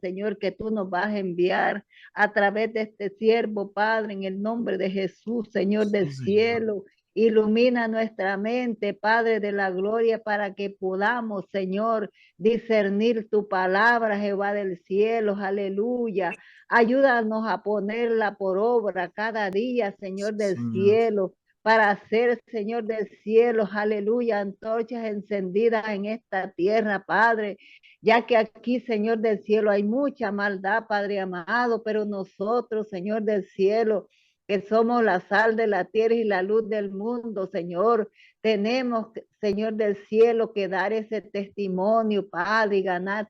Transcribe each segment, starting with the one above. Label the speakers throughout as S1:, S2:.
S1: Señor, que tú nos vas a enviar a través de este siervo, Padre, en el nombre de Jesús, Señor del
S2: Sí, Señor.
S1: cielo. Ilumina nuestra mente, Padre de la gloria, para que podamos, Señor, discernir tu palabra, Jehová del cielo, aleluya. Ayúdanos a ponerla por obra cada día, Señor del
S2: Señor.
S1: cielo, para hacer, Señor del cielo, aleluya, antorchas encendidas en esta tierra, Padre, ya que aquí, Señor del cielo, hay mucha maldad, Padre amado, pero nosotros, Señor del cielo, que somos la sal de la tierra y la luz del mundo, Señor, tenemos, Señor del cielo, que dar ese testimonio, Padre, y ganar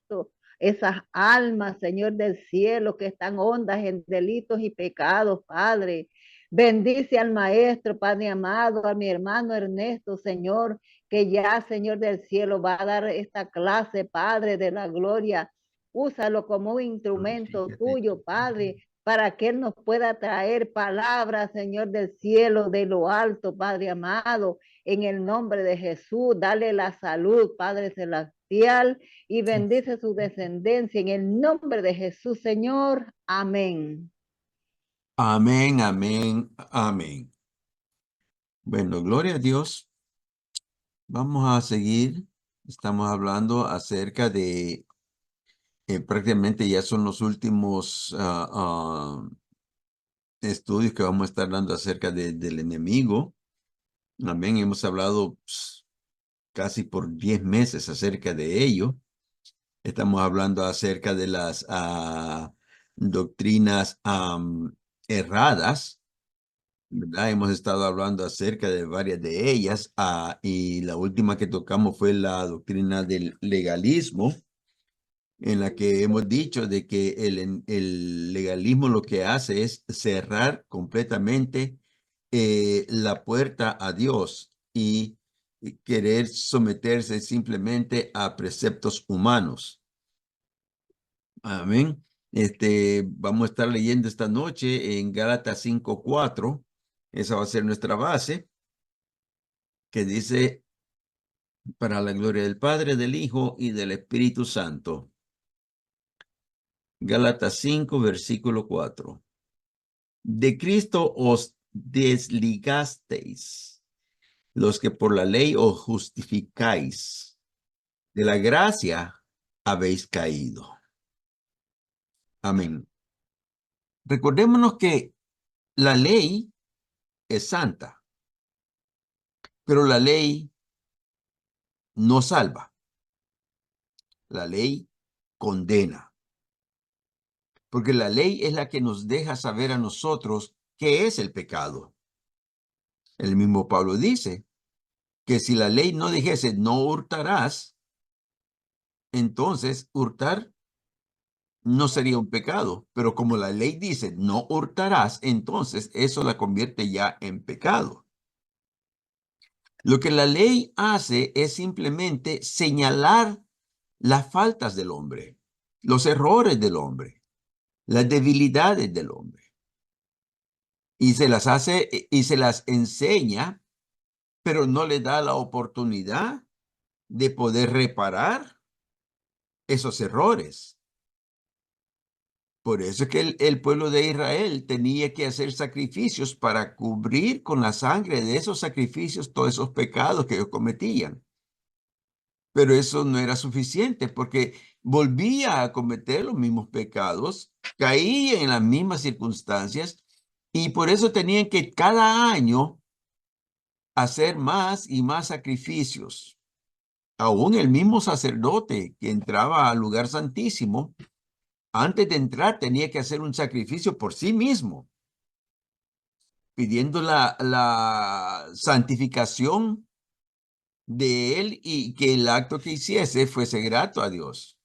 S1: esas almas, Señor del cielo, que están hondas en delitos y pecados, Padre. Bendice al maestro, Padre amado, a mi hermano Ernesto, Señor, que ya, Señor del cielo, va a dar esta clase, Padre de la gloria. Úsalo como un instrumento
S2: Glorifícate.
S1: tuyo, Padre, para que Él nos pueda traer palabras, Señor del cielo, de lo alto, Padre amado, en el nombre de Jesús. Dale la salud, Padre celestial, y
S2: Sí.
S1: bendice su descendencia en el nombre de Jesús, Señor. Amén.
S2: Amén, amén, amén. Bueno, gloria a Dios. Vamos a seguir. Estamos hablando acerca de, prácticamente ya son los últimos estudios que vamos a estar dando acerca del enemigo. Amén. Hemos hablado casi por 10 meses acerca de ello. Estamos hablando acerca de las doctrinas erradas, ¿verdad? Hemos estado hablando acerca de varias de ellas, y la última que tocamos fue la doctrina del legalismo, en la que hemos dicho de que el legalismo lo que hace es cerrar completamente la puerta a Dios y querer someterse simplemente a preceptos humanos. Amén. Vamos a estar leyendo esta noche en Gálatas 5:4. Esa va a ser nuestra base, que dice, para la gloria del Padre, del Hijo y del Espíritu Santo. Gálatas 5, versículo 4. De Cristo os desligasteis, los que por la ley os justificáis. De la gracia habéis caído. Amén. Recordémonos que la ley es santa, pero la ley no salva. La ley condena, porque la ley es la que nos deja saber a nosotros qué es el pecado. El mismo Pablo dice que si la ley no dijese no hurtarás, entonces hurtar no sería un pecado, pero como la ley dice no hurtarás, entonces eso la convierte ya en pecado. Lo que la ley hace es simplemente señalar las faltas del hombre, los errores del hombre, las debilidades del hombre, y se las hace y se las enseña, pero no le da la oportunidad de poder reparar esos errores. Por eso es que el pueblo de Israel tenía que hacer sacrificios para cubrir con la sangre de esos sacrificios todos esos pecados que ellos cometían. Pero eso no era suficiente porque volvía a cometer los mismos pecados, caía en las mismas circunstancias, y por eso tenían que cada año hacer más y más sacrificios. Aún el mismo sacerdote que entraba al lugar santísimo, antes de entrar tenía que hacer un sacrificio por sí mismo, pidiendo la santificación de él y que el acto que hiciese fuese grato a Dios.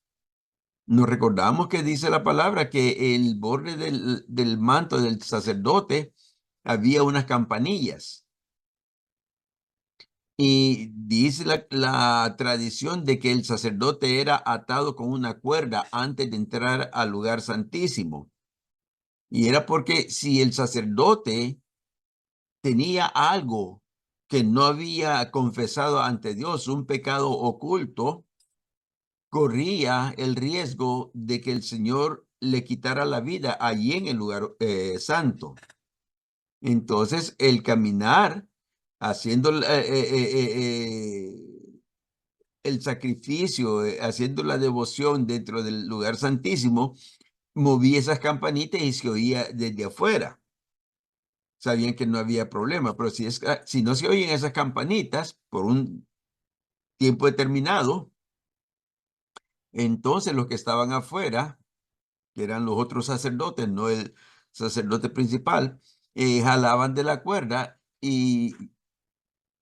S2: Nos recordamos que dice la palabra que el borde del manto del sacerdote había unas campanillas. Y dice la tradición de que el sacerdote era atado con una cuerda antes de entrar al lugar santísimo. Y era porque si el sacerdote tenía algo que no había confesado ante Dios, un pecado oculto, corría el riesgo de que el Señor le quitara la vida allí en el lugar santo. Entonces, el caminar haciendo el sacrificio, haciendo la devoción dentro del lugar santísimo, movía esas campanitas y se oía desde afuera. Sabían que no había problema, pero si no se oyen esas campanitas por un tiempo determinado, entonces los que estaban afuera, que eran los otros sacerdotes, no el sacerdote principal, jalaban de la cuerda y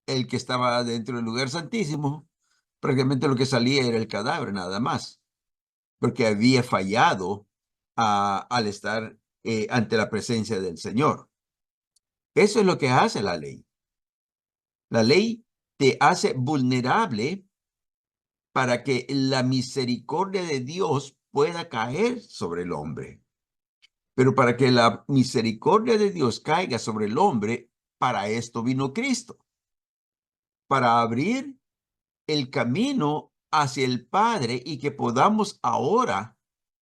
S2: el que estaba dentro del lugar santísimo, prácticamente lo que salía era el cadáver, nada más, porque había fallado al estar ante la presencia del Señor. Eso es lo que hace la ley. La ley te hace vulnerable para que la misericordia de Dios pueda caer sobre el hombre. Pero para que la misericordia de Dios caiga sobre el hombre, para esto vino Cristo, para abrir el camino hacia el Padre y que podamos ahora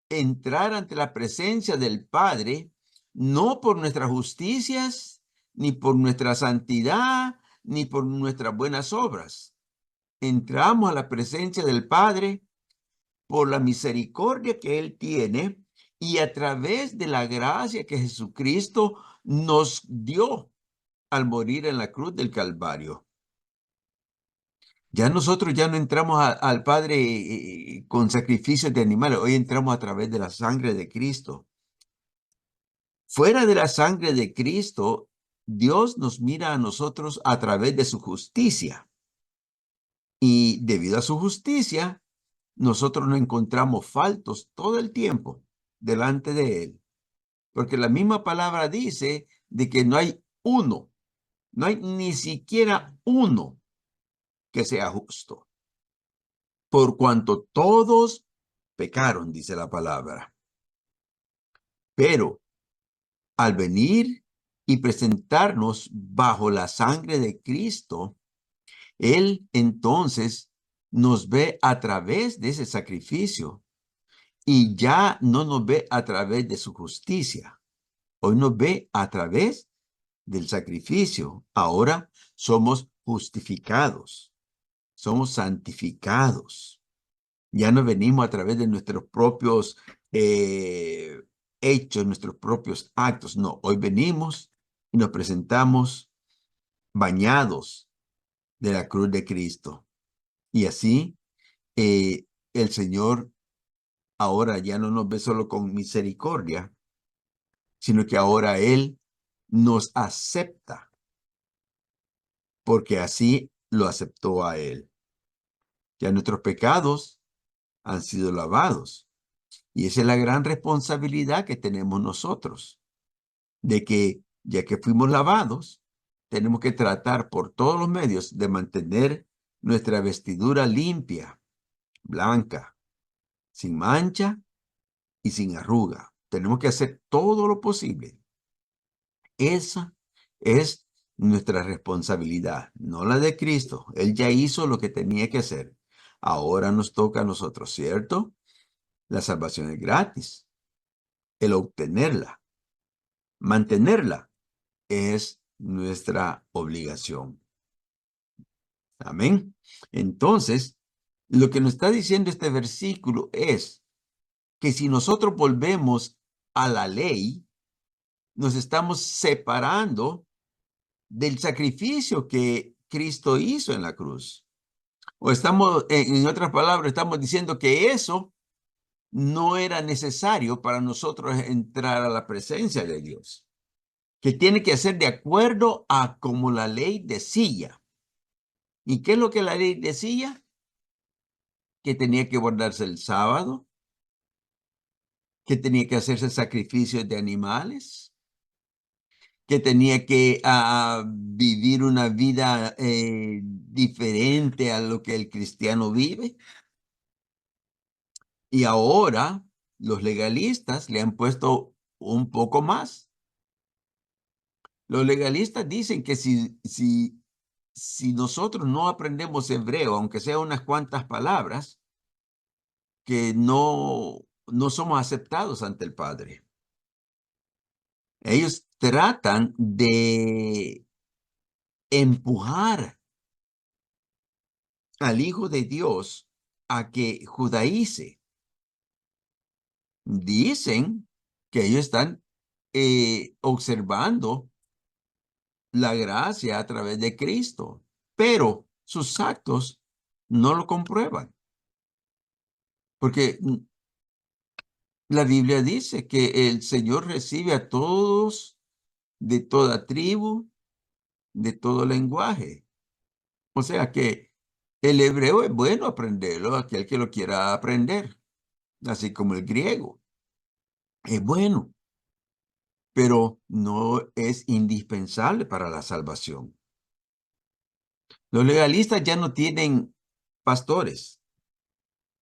S2: entrar ante la presencia del Padre, no por nuestras justicias, ni por nuestra santidad, ni por nuestras buenas obras. Entramos a la presencia del Padre por la misericordia que Él tiene y a través de la gracia que Jesucristo nos dio al morir en la cruz del Calvario. Ya nosotros ya no entramos al Padre con sacrificios de animales, hoy entramos a través de la sangre de Cristo. Fuera de la sangre de Cristo, Dios nos mira a nosotros a través de su justicia. Y debido a su justicia, nosotros nos encontramos faltos todo el tiempo delante de Él. Porque la misma palabra dice de que no hay uno, no hay ni siquiera uno que sea justo. Por cuanto todos pecaron, dice la palabra. Pero al venir y presentarnos bajo la sangre de Cristo, Él entonces nos ve a través de ese sacrificio y ya no nos ve a través de su justicia. Hoy nos ve a través del sacrificio. Ahora somos justificados, somos santificados. Ya no venimos a través de nuestros propios hechos, nuestros propios actos. No, hoy venimos y nos presentamos bañados de la cruz de Cristo. Y así el Señor ahora ya no nos ve solo con misericordia, sino que ahora Él nos acepta, porque así lo aceptó a Él. Ya nuestros pecados han sido lavados. Y esa es la gran responsabilidad que tenemos nosotros, de que ya que fuimos lavados, tenemos que tratar por todos los medios de mantener nuestra vestidura limpia, blanca, sin mancha y sin arruga. Tenemos que hacer todo lo posible. Esa es nuestra responsabilidad, no la de Cristo. Él ya hizo lo que tenía que hacer. Ahora nos toca a nosotros, ¿cierto? La salvación es gratis. El obtenerla, mantenerla, es nuestra obligación. Amén. Entonces, lo que nos está diciendo este versículo es que si nosotros volvemos a la ley, nos estamos separando del sacrificio que Cristo hizo en la cruz. O estamos, en otras palabras, estamos diciendo que eso no era necesario para nosotros entrar a la presencia de Dios, que tiene que ser de acuerdo a como la ley decía. ¿Y qué es lo que la ley decía? Que tenía que guardarse el sábado, que tenía que hacerse sacrificios de animales, que tenía que vivir una vida diferente a lo que el cristiano vive. Y ahora los legalistas le han puesto un poco más. Los legalistas dicen que si nosotros no aprendemos hebreo, aunque sea unas cuantas palabras, que no somos aceptados ante el Padre. Ellos tratan de empujar al Hijo de Dios a que judaice. Dicen que ellos están observando la gracia a través de Cristo, pero sus actos no lo comprueban. Porque la Biblia dice que el Señor recibe a todos de toda tribu, de todo lenguaje. O sea que el hebreo es bueno aprenderlo, aquel que lo quiera aprender, así como el griego. Es bueno, pero no es indispensable para la salvación. Los legalistas ya no tienen pastores,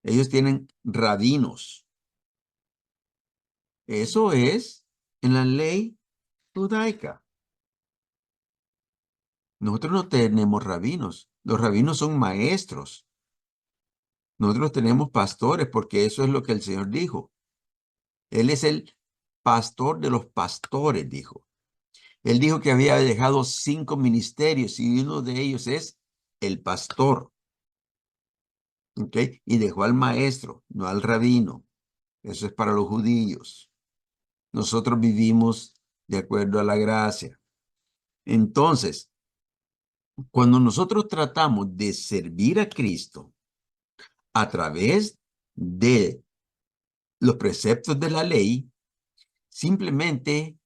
S2: ellos tienen rabinos. Eso es en la ley judaica. Nosotros no tenemos rabinos. Los rabinos son maestros. Nosotros tenemos pastores porque eso es lo que el Señor dijo. Él es el pastor de los pastores, dijo. Él dijo que había dejado 5 ministerios y uno de ellos es el pastor. ¿Ok? Y dejó al maestro, no al rabino. Eso es para los judíos. Nosotros vivimos de acuerdo a la gracia. Entonces, cuando nosotros tratamos de servir a Cristo a través de los preceptos de la ley, simplemente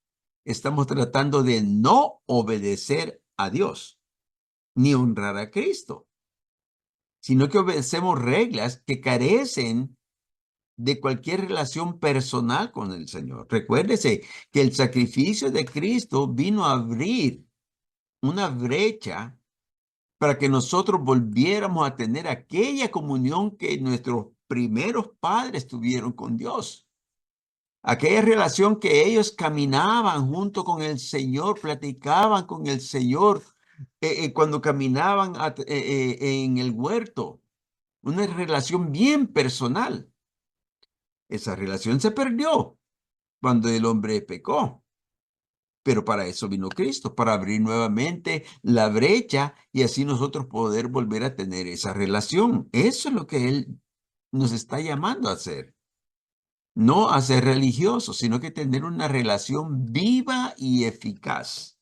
S2: estamos tratando de no obedecer a Dios ni honrar a Cristo, sino que obedecemos reglas que carecen de cualquier relación personal con el Señor. Recuérdese que el sacrificio de Cristo vino a abrir una brecha para que nosotros volviéramos a tener aquella comunión que nuestros primeros padres tuvieron con Dios. Aquella relación que ellos caminaban junto con el Señor, platicaban con el Señor cuando caminaban en el huerto. Una relación bien personal. Esa relación se perdió cuando el hombre pecó. Pero para eso vino Cristo, para abrir nuevamente la brecha y así nosotros poder volver a tener esa relación. Eso es lo que Él nos está llamando a hacer. No a ser religiosos, sino que tener una relación viva y eficaz.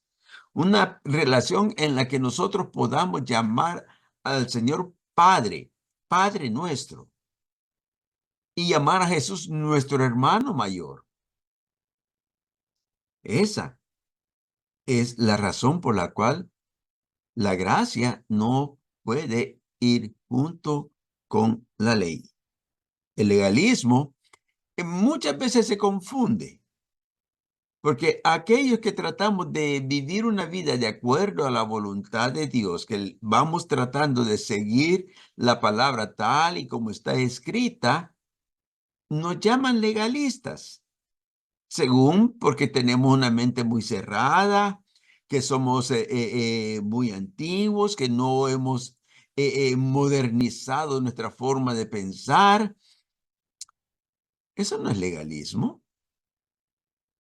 S2: Una relación en la que nosotros podamos llamar al Señor Padre, Padre nuestro, y llamar a Jesús nuestro hermano mayor. Esa es la razón por la cual la gracia no puede ir junto con la ley. El legalismo muchas veces se confunde, porque aquellos que tratamos de vivir una vida de acuerdo a la voluntad de Dios, que vamos tratando de seguir la palabra tal y como está escrita, nos llaman legalistas. Según porque tenemos una mente muy cerrada, que somos muy antiguos, que no hemos modernizado nuestra forma de pensar. Eso no es legalismo.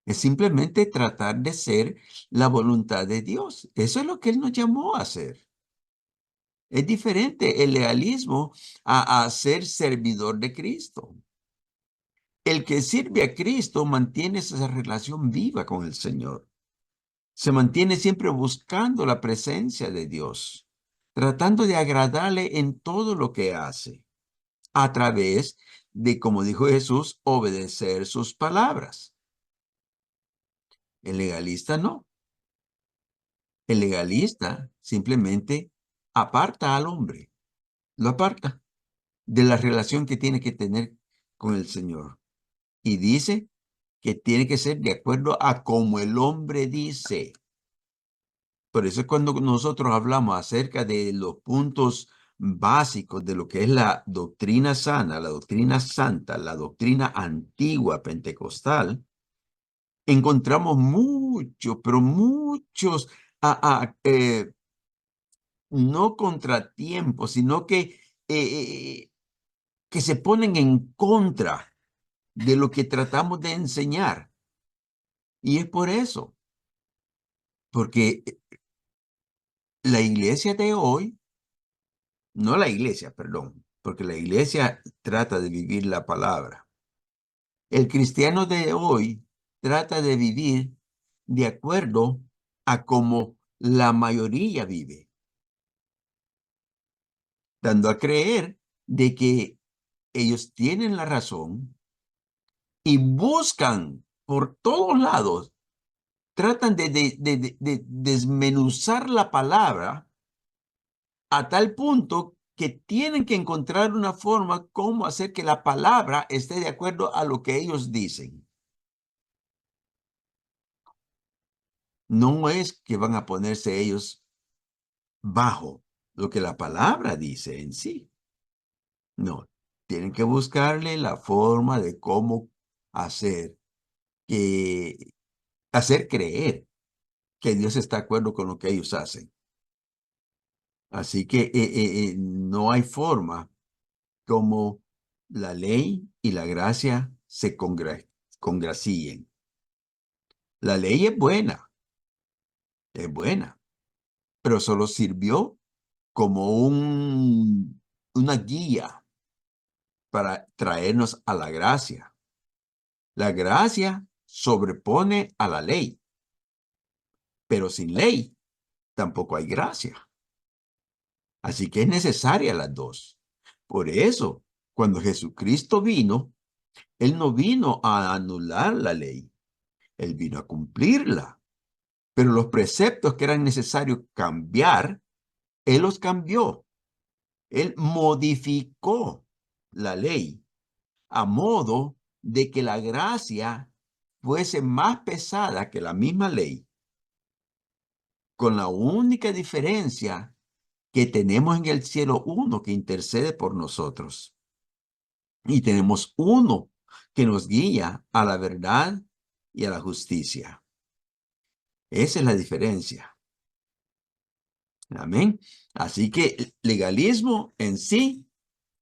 S2: Es simplemente tratar de ser la voluntad de Dios. Eso es lo que Él nos llamó a hacer. Es diferente el legalismo a ser servidor de Cristo. El que sirve a Cristo mantiene esa relación viva con el Señor. Se mantiene siempre buscando la presencia de Dios, tratando de agradarle en todo lo que hace, a través de, como dijo Jesús, obedecer sus palabras. El legalista no. El legalista simplemente aparta al hombre, lo aparta de la relación que tiene que tener con el Señor. Y dice que tiene que ser de acuerdo a como el hombre dice. Por eso es cuando nosotros hablamos acerca de los puntos básicos de lo que es la doctrina sana, la doctrina santa, la doctrina antigua pentecostal, encontramos muchos, pero muchos, no contratiempos, sino que que se ponen en contra de lo que tratamos de enseñar. Y es por eso, porque la iglesia de hoy, no la iglesia, perdón, porque la iglesia trata de vivir la palabra. El cristiano de hoy trata de vivir de acuerdo a cómo la mayoría vive, dando a creer de que ellos tienen la razón y buscan por todos lados, tratan de desmenuzar la palabra a tal punto que tienen que encontrar una forma cómo hacer que la palabra esté de acuerdo a lo que ellos dicen. No es que van a ponerse ellos bajo lo que la palabra dice en sí. No, tienen que buscarle la forma de cómo hacer que hacer creer que Dios está de acuerdo con lo que ellos hacen. Así que no hay forma como la ley y la gracia se congracien. La ley es buena, pero solo sirvió como una guía para traernos a la gracia. La gracia sobrepone a la ley, pero sin ley tampoco hay gracia. Así que es necesaria las dos. Por eso, cuando Jesucristo vino, Él no vino a anular la ley, Él vino a cumplirla. Pero los preceptos que eran necesarios cambiar, Él los cambió. Él modificó la ley a modo de que la gracia fuese más pesada que la misma ley, con la única diferencia que tenemos en el cielo uno que intercede por nosotros. Y tenemos uno que nos guía a la verdad y a la justicia. Esa es la diferencia. Amén. Así que el legalismo en sí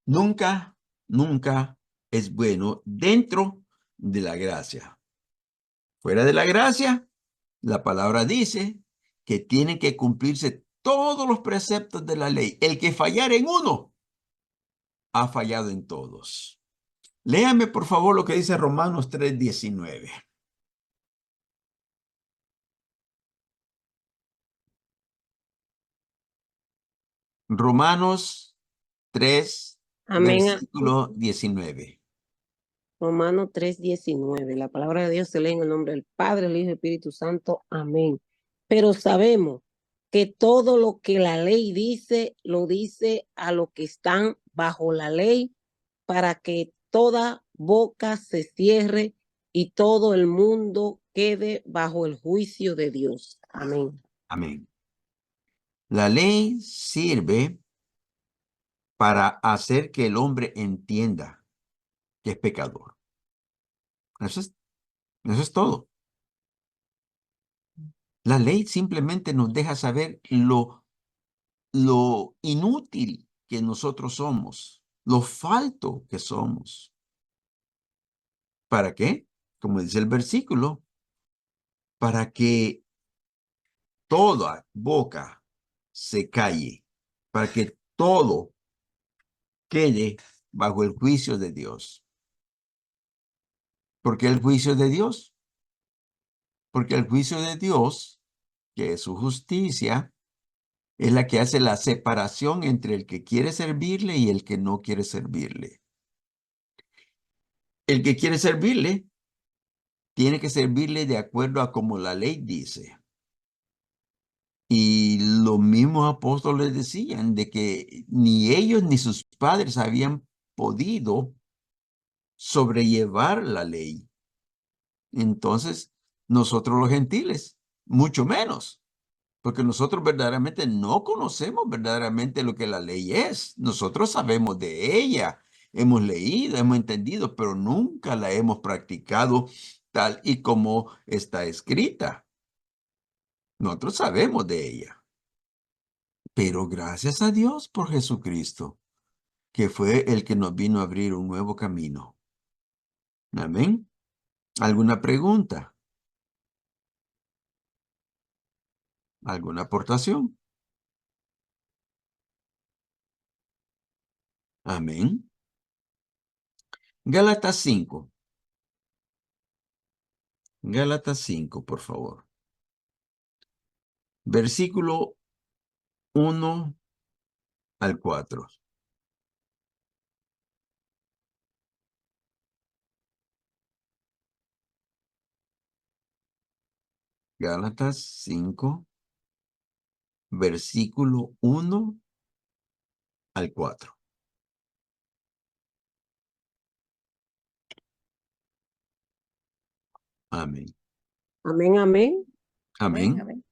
S2: nunca, nunca es bueno dentro de la gracia. Fuera de la gracia, la palabra dice que tienen que cumplirse todos los preceptos de la ley. El que fallara en uno, ha fallado en todos. Léame, por favor, lo que dice Romanos 3:19. Romanos 3,
S3: Amén.
S2: versículo 19.
S3: Romanos 3:19. La palabra de Dios se lee en el nombre del Padre, el Hijo y el Espíritu Santo. Amén. Pero sabemos que todo lo que la ley dice, lo dice a los que están bajo la ley, para que toda boca se cierre y todo el mundo quede bajo el juicio de Dios. Amén.
S2: Amén. La ley sirve para hacer que el hombre entienda que es pecador. Eso es todo. La ley simplemente nos deja saber lo inútil que nosotros somos, lo falto que somos. ¿Para qué? Como dice el versículo, para que toda boca se calle, para que todo quede bajo el juicio de Dios. ¿Por qué el juicio de Dios? Porque el juicio de Dios, que es su justicia, es la que hace la separación entre el que quiere servirle y el que no quiere servirle. El que quiere servirle tiene que servirle de acuerdo a como la ley dice. Y los mismos apóstoles decían de que ni ellos ni sus padres habían podido sobrellevar la ley. Entonces, nosotros los gentiles, mucho menos, porque nosotros verdaderamente no conocemos verdaderamente lo que la ley es. Nosotros sabemos de ella, hemos leído, hemos entendido, pero nunca la hemos practicado tal y como está escrita. Nosotros sabemos de ella. Pero gracias a Dios por Jesucristo. que fue el que nos vino a abrir un nuevo camino. Amén. ¿Alguna pregunta? ¿Alguna aportación? Amén. Gálatas 5. Gálatas 5, por favor. Versículo 1 al 4. Gálatas 5, versículo 1 al 4. Amén.
S3: Amén, amén.
S2: Amén.
S1: Amén.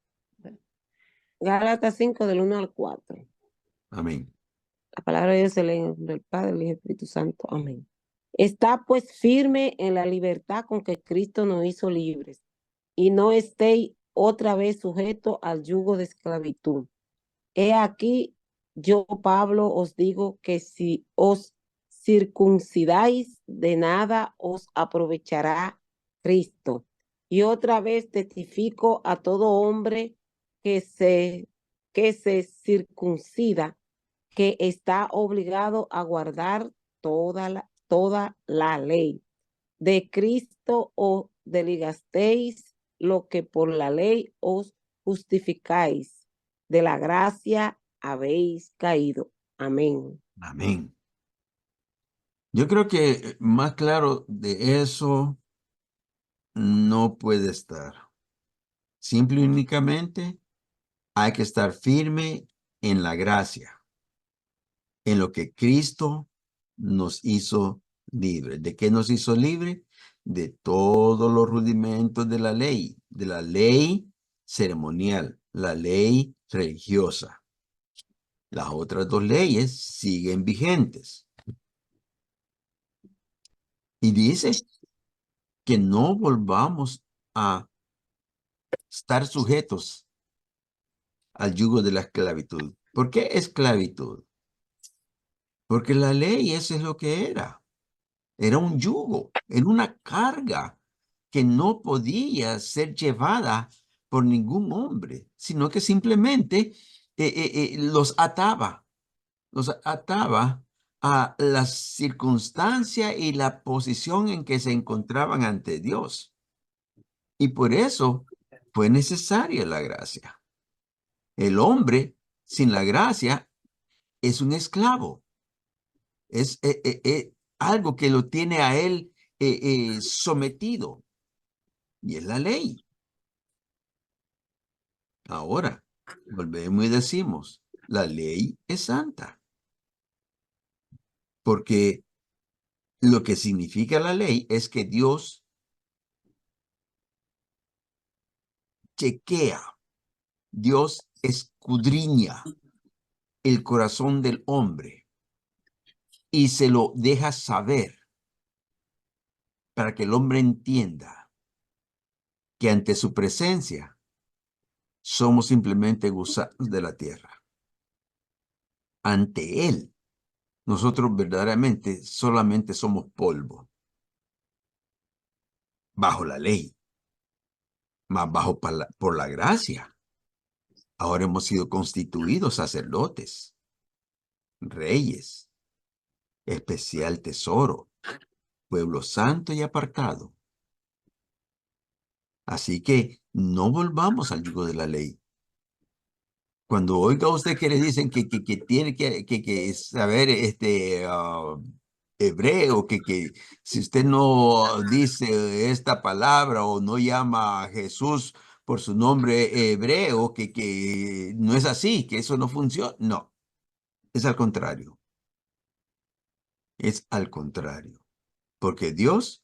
S3: Gálatas 5 del 1 al 4.
S2: Amén.
S3: La palabra de Dios se lee en el nombre del Padre, del Hijo y del Espíritu Santo. Amén. Está pues firme en la libertad con que Cristo nos hizo libres, y no estéis otra vez sujetos al yugo de esclavitud. He aquí, yo, Pablo, os digo que si os circuncidáis, de nada os aprovechará Cristo. Y otra vez testifico a todo hombre que se circuncida, que está obligado a guardar toda la ley. De Cristo os desligasteis lo que por la ley os justificáis. De la gracia habéis caído. Amén.
S2: Amén. Yo creo que más claro de eso no puede estar. Simple y únicamente hay que estar firme en la gracia, en lo que Cristo nos hizo libre. ¿De qué nos hizo libre? De todos los rudimentos de la ley ceremonial, la ley religiosa. Las otras dos leyes siguen vigentes. Y dice que no volvamos a estar sujetos al yugo de la esclavitud. ¿Por qué esclavitud? Porque la ley, eso es lo que era. Era un yugo, era una carga que no podía ser llevada por ningún hombre, sino que simplemente los ataba a la circunstancia y la posición en que se encontraban ante Dios. Y por eso fue necesaria la gracia. El hombre sin la gracia es un esclavo. Es algo que lo tiene a él sometido. Y es la ley. Ahora, volvemos y decimos, la ley es santa. Porque lo que significa la ley es que Dios chequea, Dios escudriña el corazón del hombre y se lo deja saber para que el hombre entienda que ante su presencia somos simplemente gusanos de la tierra. Ante Él, nosotros verdaderamente solamente somos polvo, bajo la ley, más bajo por la gracia. Ahora hemos sido constituidos sacerdotes, reyes, especial tesoro, pueblo santo y apartado. Así que no volvamos al yugo de la ley. Cuando oiga usted que le dicen que tiene que saber hebreo, que si usted no dice esta palabra o no llama a Jesús por su nombre hebreo, que no es así, que eso no funciona. No, es al contrario. Es al contrario. Porque Dios,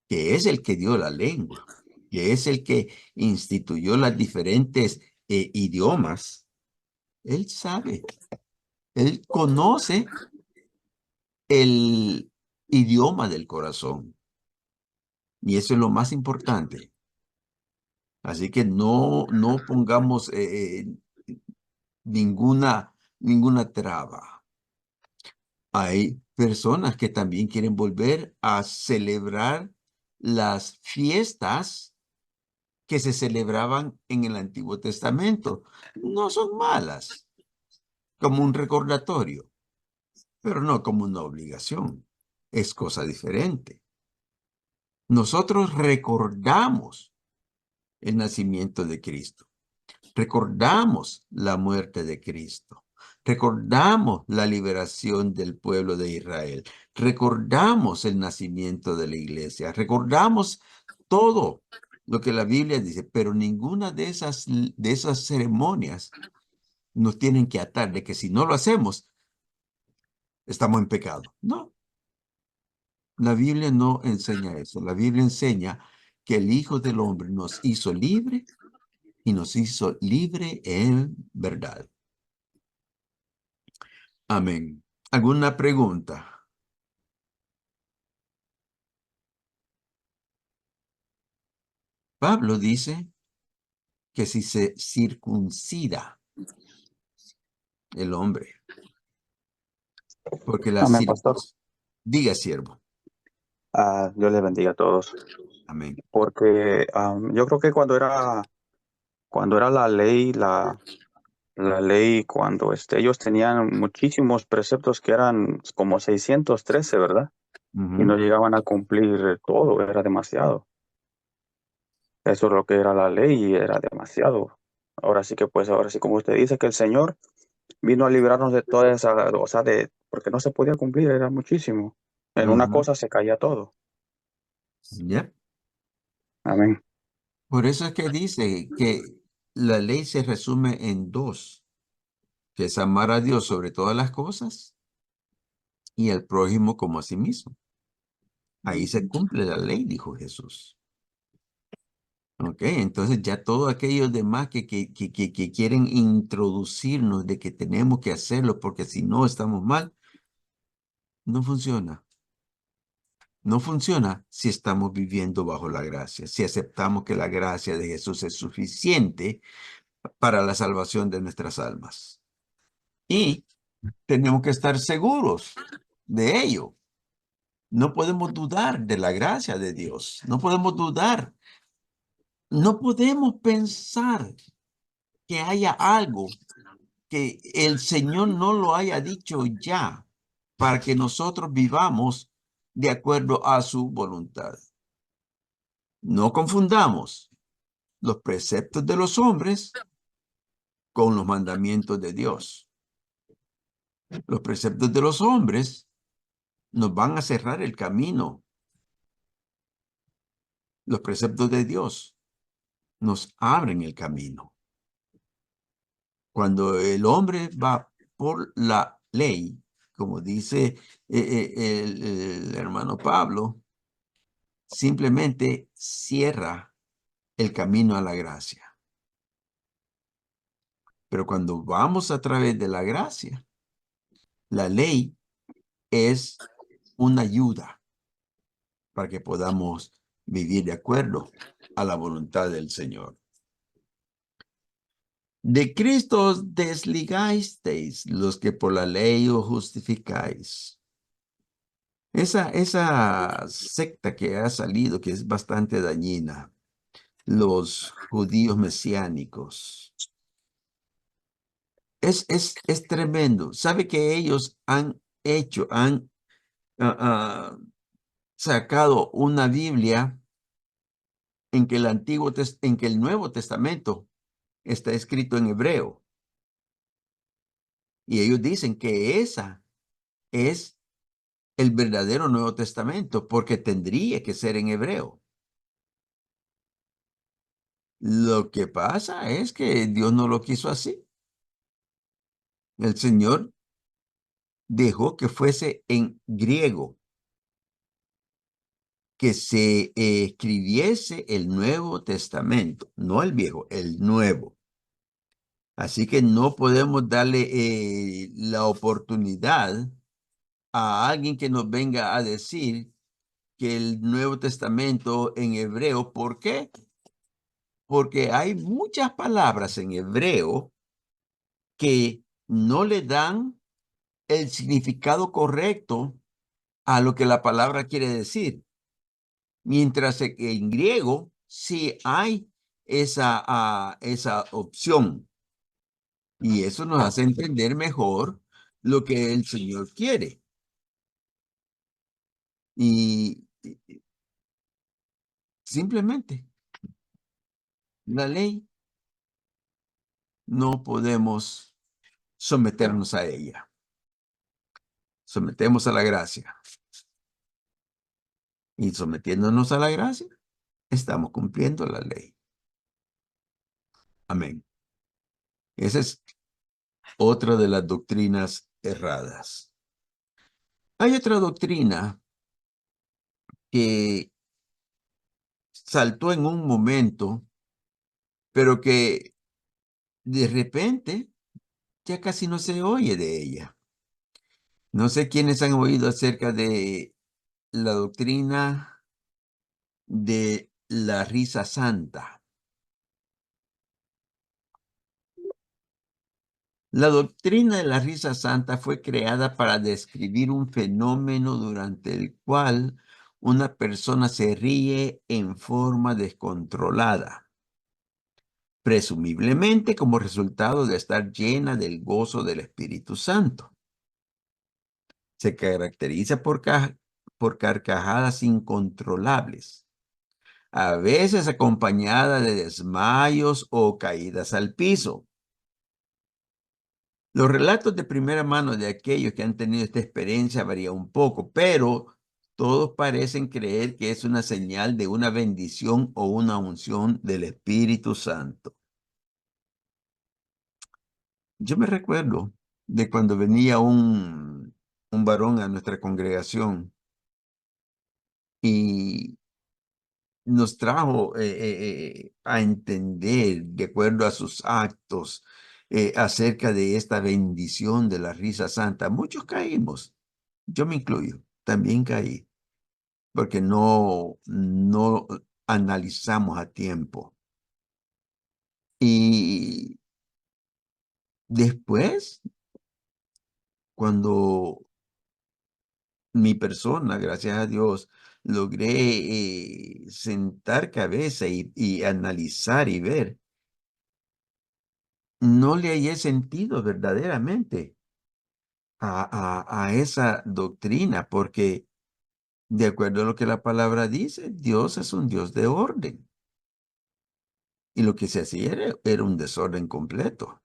S2: que es el que dio la lengua, que es el que instituyó las diferentes idiomas, Él sabe, Él conoce el idioma del corazón. Y eso es lo más importante. Así que no pongamos ninguna traba. Hay personas que también quieren volver a celebrar las fiestas que se celebraban en el Antiguo Testamento. No son malas, como un recordatorio, pero no como una obligación. Es cosa diferente. Nosotros recordamos el nacimiento de Cristo. Recordamos la muerte de Cristo. Recordamos la liberación del pueblo de Israel. Recordamos el nacimiento de la iglesia. Recordamos todo lo que la Biblia dice, pero ninguna de esas ceremonias nos tienen que atar de que si no lo hacemos, estamos en pecado. No, la Biblia no enseña eso. La Biblia enseña que el Hijo del Hombre nos hizo libre y nos hizo libre en verdad. Amén. ¿Alguna pregunta? Pablo dice que si se circuncida el hombre, porque la
S4: Amén, pastor.
S2: circuncisión, diga siervo,
S4: Dios les bendiga a todos.
S2: amén.
S4: Porque yo creo que cuando era la ley, cuando ellos tenían muchísimos preceptos que eran como 613, ¿verdad? Y no
S2: Ujú.
S4: llegaban a cumplir todo, era demasiado. Eso es lo que era la ley y era demasiado. Ahora sí que, pues, ahora sí, como usted dice, que el Señor vino a librarnos de toda esa, o sea, porque no se podía cumplir, era muchísimo. En una
S2: Ujú.
S4: cosa se caía todo.
S2: Ya.
S4: Amén.
S2: Por eso es que dice que la ley se resume en dos, que es amar a Dios sobre todas las cosas y al prójimo como a sí mismo. Ahí se cumple la ley, dijo Jesús. Ok, entonces ya todos aquellos demás que quieren introducirnos de que tenemos que hacerlo porque si no estamos mal, no funciona. No funciona si estamos viviendo bajo la gracia, si aceptamos que la gracia de Jesús es suficiente para la salvación de nuestras almas. Y tenemos que estar seguros de ello. No podemos dudar de la gracia de Dios. No podemos dudar. No podemos pensar que haya algo que el Señor no lo haya dicho ya para que nosotros vivamos de acuerdo a su voluntad. No confundamos los preceptos de los hombres con los mandamientos de Dios. Los preceptos de los hombres nos van a cerrar el camino. Los preceptos de Dios nos abren el camino. Cuando el hombre va por la ley, como dice el hermano Pablo, simplemente cierra el camino a la gracia. Pero cuando vamos a través de la gracia, la ley es una ayuda para que podamos vivir de acuerdo a la voluntad del Señor. De Cristo os desligasteis los que por la ley os justificáis. Esa secta que ha salido, que es bastante dañina, los judíos mesiánicos, es tremendo. ¿Sabe que ellos han sacado una Biblia en que en que el Nuevo Testamento está escrito en hebreo? Y ellos dicen que esa es el verdadero Nuevo Testamento porque tendría que ser en hebreo. Lo que pasa es que Dios no lo quiso así. El Señor dejó que fuese en griego, que se escribiese el Nuevo Testamento, no el Viejo, el Nuevo. Así que no podemos darle la oportunidad a alguien que nos venga a decir que el Nuevo Testamento en hebreo, ¿por qué? Porque hay muchas palabras en hebreo que no le dan el significado correcto a lo que la palabra quiere decir. Mientras que en griego sí hay esa opción. Y eso nos hace entender mejor lo que el Señor quiere. Y simplemente la ley no podemos someternos a ella. Sometemos a la gracia. Y sometiéndonos a la gracia, estamos cumpliendo la ley. Amén. Esa es otra de las doctrinas erradas. Hay otra doctrina que saltó en un momento, pero que de repente ya casi no se oye de ella. No sé quiénes han oído acerca de la doctrina de la risa santa. La doctrina de la risa santa fue creada para describir un fenómeno durante el cual una persona se ríe en forma descontrolada, presumiblemente como resultado de estar llena del gozo del Espíritu Santo. Se caracteriza por carcajadas incontrolables, a veces acompañada de desmayos o caídas al piso. Los relatos de primera mano de aquellos que han tenido esta experiencia varían un poco, pero todos parecen creer que es una señal de una bendición o una unción del Espíritu Santo. Yo me recuerdo de cuando venía un varón a nuestra congregación y nos trajo a entender, de acuerdo a sus actos, acerca de esta bendición de la risa santa. Muchos caímos, yo me incluyo, también caí, porque no analizamos a tiempo. Y después, cuando mi persona, gracias a Dios, logré sentar cabeza y analizar y ver, no le hallé sentido verdaderamente a esa doctrina, porque de acuerdo a lo que la palabra dice, Dios es un Dios de orden. Y lo que se hacía era un desorden completo.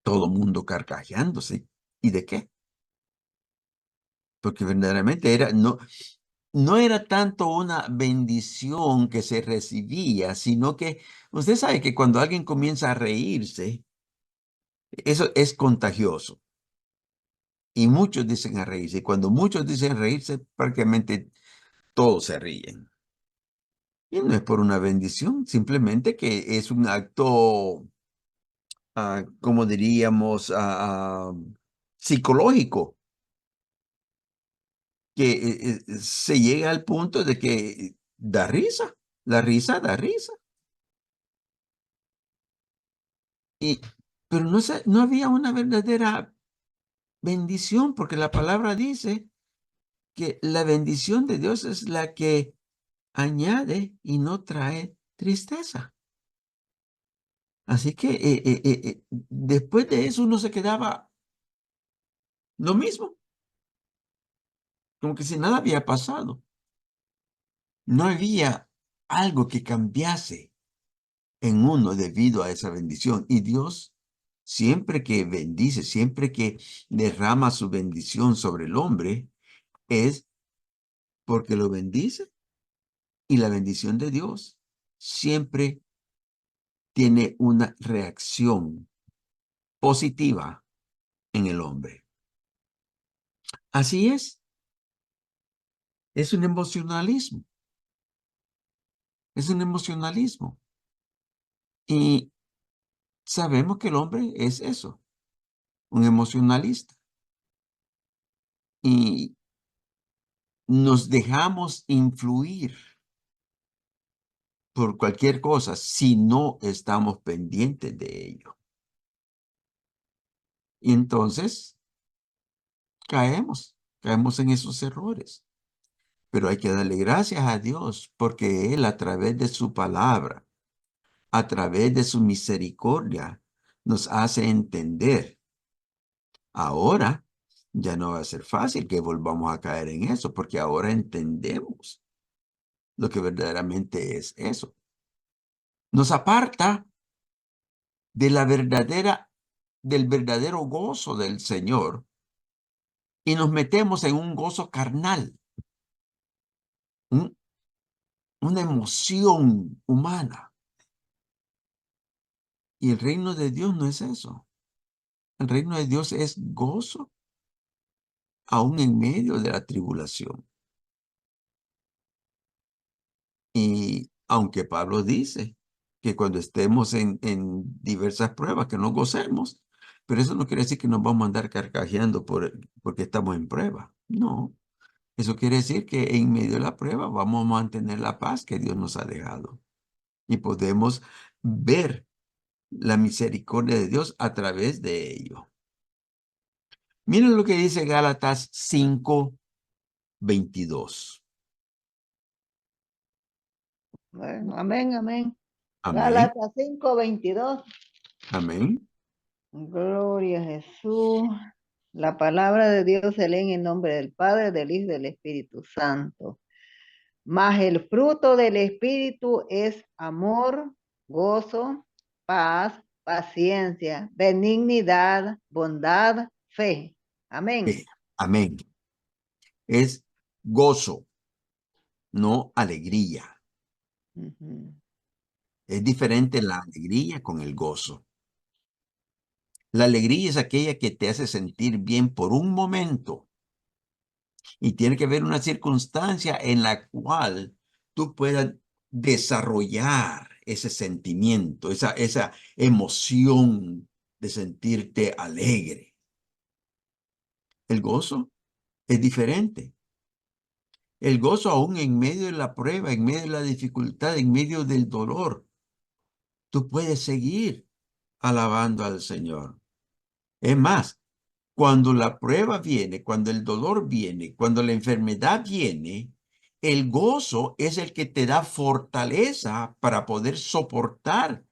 S2: Todo mundo carcajeándose. ¿Y de qué? Porque verdaderamente no era tanto una bendición que se recibía, sino que usted sabe que cuando alguien comienza a reírse, eso es contagioso. Y muchos dicen a reírse. Y cuando muchos dicen reírse, prácticamente todos se ríen. Y no es por una bendición, simplemente que es un acto, como diríamos, psicológico, que se llega al punto de que da risa. La risa da risa. Pero no había una verdadera bendición, porque la palabra dice que la bendición de Dios es la que añade y no trae tristeza. Así que después de eso uno se quedaba lo mismo, como que si nada había pasado. No había algo que cambiase en uno debido a esa bendición. Y Dios, siempre que bendice, siempre que derrama su bendición sobre el hombre, es porque lo bendice. Y la bendición de Dios siempre tiene una reacción positiva en el hombre. Así es un emocionalismo. Es un emocionalismo. Y sabemos que el hombre es eso, un emocionalista. Y nos dejamos influir por cualquier cosa si no estamos pendientes de ello. Y entonces caemos en esos errores. Pero hay que darle gracias a Dios porque Él a través de su palabra, a través de su misericordia, nos hace entender. Ahora ya no va a ser fácil que volvamos a caer en eso porque ahora entendemos lo que verdaderamente es eso. Nos aparta de del verdadero gozo del Señor y nos metemos en un gozo carnal, una emoción humana. Y el reino de Dios no es eso. El reino de Dios es gozo aún en medio de la tribulación. Y aunque Pablo dice que cuando estemos en diversas pruebas que nos gocemos, pero eso no quiere decir que nos vamos a andar carcajeando porque estamos en prueba. No, eso quiere decir que en medio de la prueba vamos a mantener la paz que Dios nos ha dejado. Y podemos ver la misericordia de Dios a través de ello. Miren lo que dice Gálatas 5:22.
S1: Bueno, amén, amén.
S2: Amén.
S1: Gálatas 5:22.
S2: Amén.
S1: Gloria a Jesús. La palabra de Dios se lee en el nombre del Padre, del Hijo y del Espíritu Santo. Mas el fruto del Espíritu es amor, gozo, paz, paciencia, benignidad, bondad, fe. Amén.
S2: Amén. Es gozo, no alegría.
S1: Ujú.
S2: Es diferente la alegría con el gozo. La alegría es aquella que te hace sentir bien por un momento y tiene que haber una circunstancia en la cual tú puedas desarrollar ese sentimiento, esa emoción de sentirte alegre. El gozo es diferente. El gozo aún en medio de la prueba, en medio de la dificultad, en medio del dolor, tú puedes seguir alabando al Señor. Es más, cuando la prueba viene, cuando el dolor viene, cuando la enfermedad viene, el gozo es el que te da fortaleza para poder soportar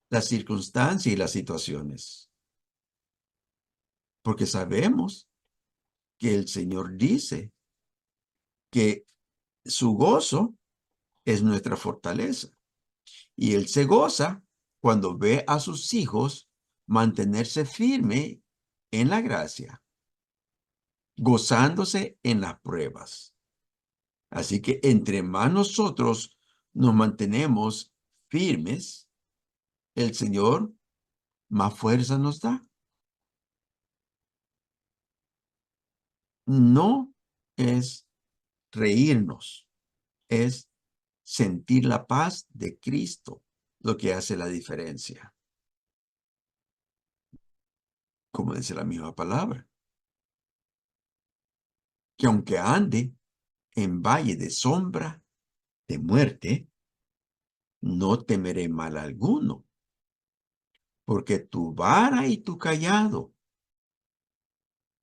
S2: las circunstancias y las situaciones. Porque sabemos que el Señor dice que su gozo es nuestra fortaleza. Y Él se goza cuando ve a sus hijos mantenerse firme en la gracia, gozándose en las pruebas. Así que entre más nosotros nos mantenemos firmes, el Señor más fuerza nos da. No es reírnos, es sentir la paz de Cristo lo que hace la diferencia. Como dice la misma palabra, que aunque ande en valle de sombra de muerte, no temeré mal alguno, porque tu vara y tu cayado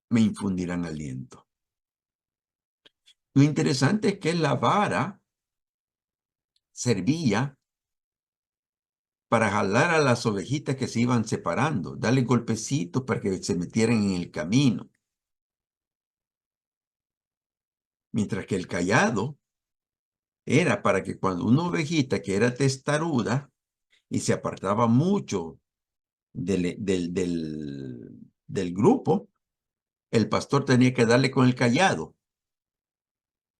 S2: me infundirán aliento. Lo interesante es que la vara servía para jalar a las ovejitas que se iban separando, darle golpecitos para que se metieran en el camino. Mientras que el cayado era para que cuando una ovejita que era testaruda y se apartaba mucho del grupo, el pastor tenía que darle con el cayado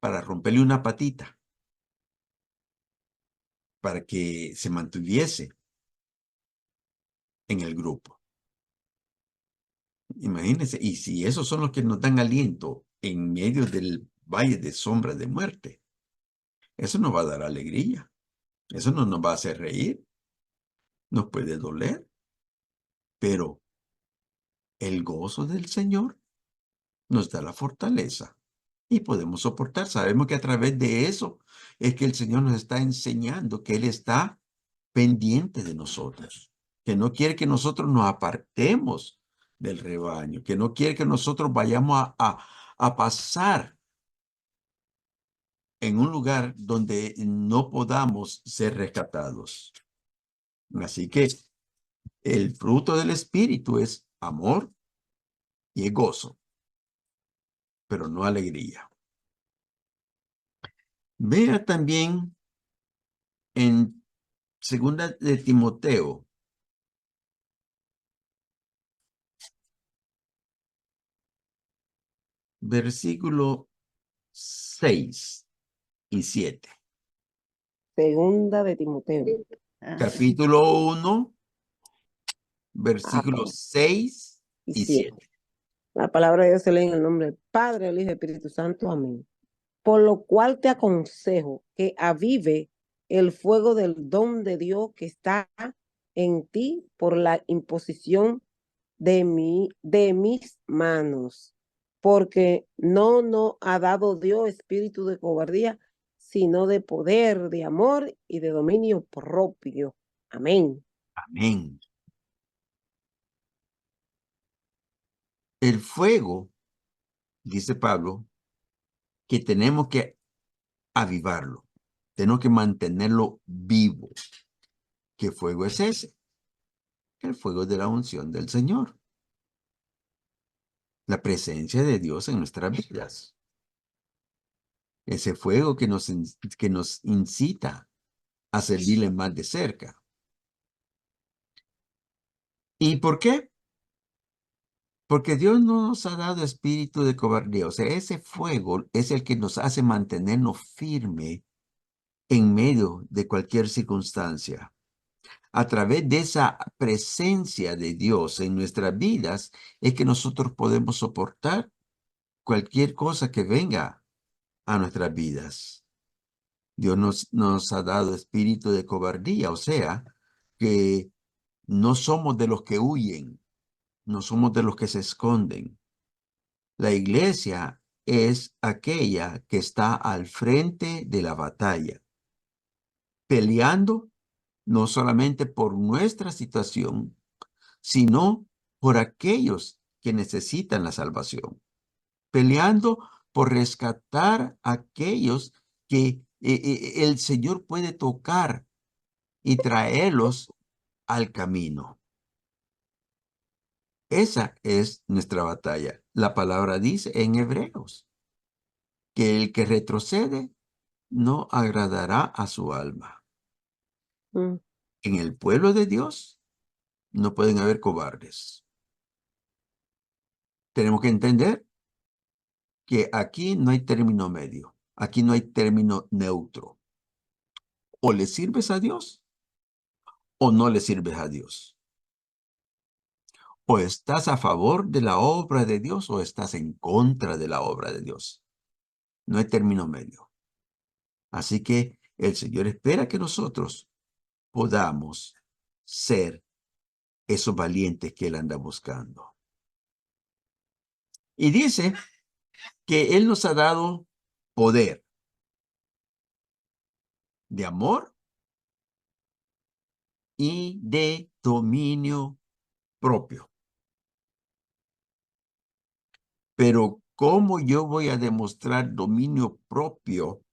S2: para romperle una patita, para que se mantuviese en el grupo. Imagínense, y si esos son los que nos dan aliento en medio del valle de sombra de muerte, eso nos va a dar alegría, eso no nos va a hacer reír, nos puede doler, pero el gozo del Señor nos da la fortaleza y podemos soportar. Sabemos que a través de eso es que el Señor nos está enseñando que Él está pendiente de nosotros, que no quiere que nosotros nos apartemos del rebaño, que no quiere que nosotros vayamos a pasar en un lugar donde no podamos ser rescatados. Así que el fruto del Espíritu es amor y es gozo, pero no alegría. Vea también en segunda de Timoteo, versículo 6 y 7.
S3: Segunda de Timoteo.
S1: Ajá.
S2: Capítulo 1, versículos 6
S3: Y
S2: y
S3: 7.
S2: 7.
S3: La palabra de Dios se lee en el nombre del Padre, del Hijo y del Espíritu Santo. Amén. Por lo cual te aconsejo que avive el fuego del don de Dios que está en ti por la imposición de mis manos. Porque no nos ha dado Dios espíritu de cobardía, sino de poder, de amor y de dominio propio. Amén.
S2: Amén. El fuego, dice Pablo, que tenemos que avivarlo. Tenemos que mantenerlo vivo. ¿Qué fuego es ese? El fuego de la unción del Señor. La presencia de Dios en nuestras vidas. Ese fuego que nos incita a servirle más de cerca. ¿Y por qué? Porque Dios no nos ha dado espíritu de cobardía. O sea, ese fuego es el que nos hace mantenernos firmes en medio de cualquier circunstancia. A través de esa presencia de Dios en nuestras vidas es que nosotros podemos soportar cualquier cosa que venga a nuestras vidas. Dios nos ha dado espíritu de cobardía, o sea, que no somos de los que huyen, no somos de los que se esconden. La iglesia es aquella que está al frente de la batalla, peleando no solamente por nuestra situación, sino por aquellos que necesitan la salvación, peleando por rescatar a aquellos que el Señor puede tocar y traerlos al camino. Esa es nuestra batalla. La palabra dice en Hebreos que el que retrocede no agradará a su alma.
S3: Mm.
S2: En el pueblo de Dios no pueden haber cobardes. Tenemos que entender que aquí no hay término medio, aquí no hay término neutro. O le sirves a Dios o no le sirves a Dios. O estás a favor de la obra de Dios o estás en contra de la obra de Dios. No hay término medio. Así que el Señor espera que nosotros podamos ser esos valientes que Él anda buscando. Y dice que Él nos ha dado poder de amor y de dominio propio. Pero ¿cómo yo voy a demostrar dominio propio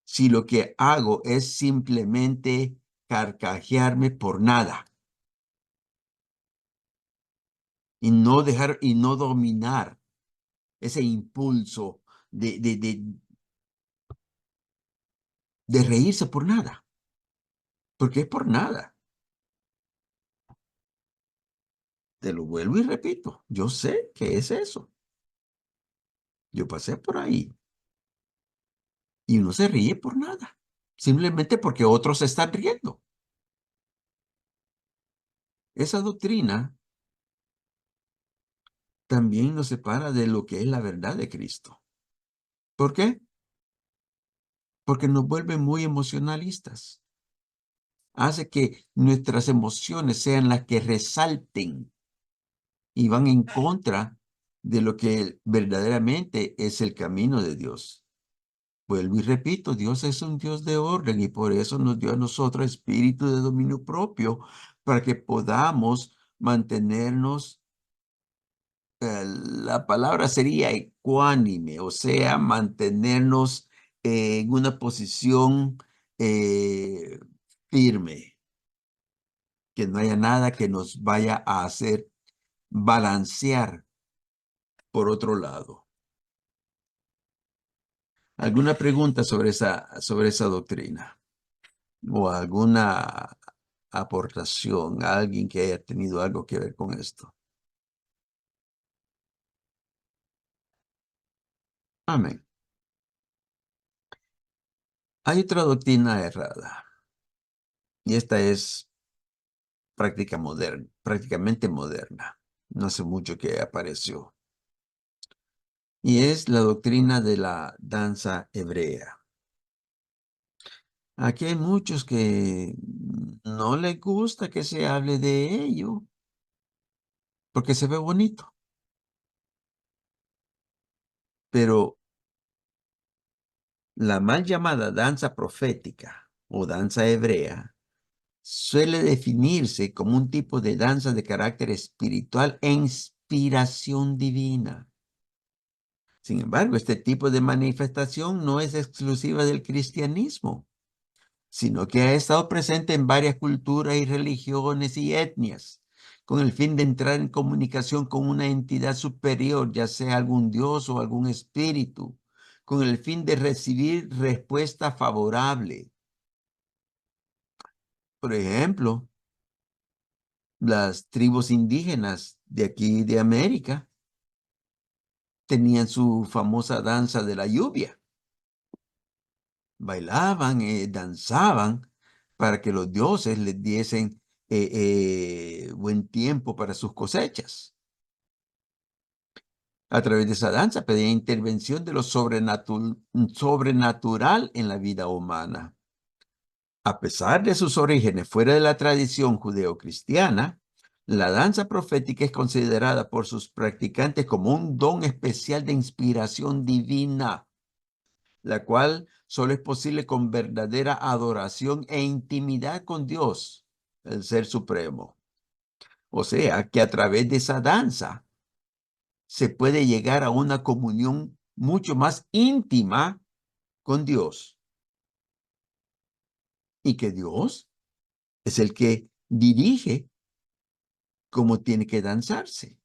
S2: si lo que hago es simplemente carcajearme por nada? Y no dejar y no dominar ese impulso de reírse por nada. Porque es por nada. Te lo vuelvo y repito. Yo sé que es eso. Yo pasé por ahí. Y uno se ríe por nada. Simplemente porque otros se están riendo. Esa doctrina también nos separa de lo que es la verdad de Cristo. ¿Por qué? Porque nos vuelve muy emocionalistas. Hace que nuestras emociones sean las que resalten y van en contra de lo que verdaderamente es el camino de Dios. Vuelvo y repito, Dios es un Dios de orden y por eso nos dio a nosotros espíritu de dominio propio para que podamos mantenernos la palabra sería ecuánime, o sea, mantenernos en una posición firme, que no haya nada que nos vaya a hacer balancear por otro lado. ¿Alguna pregunta sobre esa doctrina? ¿O alguna aportación a alguien que haya tenido algo que ver con esto? Amén. Hay otra doctrina errada, y esta es prácticamente moderna. No hace mucho que apareció. Y es la doctrina de la danza hebrea. Aquí hay muchos que no les gusta que se hable de ello, porque se ve bonito. Pero la mal llamada danza profética o danza hebrea suele definirse como un tipo de danza de carácter espiritual e inspiración divina. Sin embargo, este tipo de manifestación no es exclusiva del cristianismo, sino que ha estado presente en varias culturas y religiones y etnias, con el fin de entrar en comunicación con una entidad superior, ya sea algún dios o algún espíritu, con el fin de recibir respuesta favorable. Por ejemplo, las tribus indígenas de aquí de América tenían su famosa danza de la lluvia. Bailaban, danzaban para que los dioses les diesen buen tiempo para sus cosechas. A través de esa danza pedían intervención de lo sobrenatural en la vida humana. A pesar de sus orígenes fuera de la tradición judeocristiana, la danza profética es considerada por sus practicantes como un don especial de inspiración divina, la cual solo es posible con verdadera adoración e intimidad con Dios, el Ser Supremo. O sea, que a través de esa danza se puede llegar a una comunión mucho más íntima con Dios. Y que Dios es el que dirige cómo tiene que danzarse.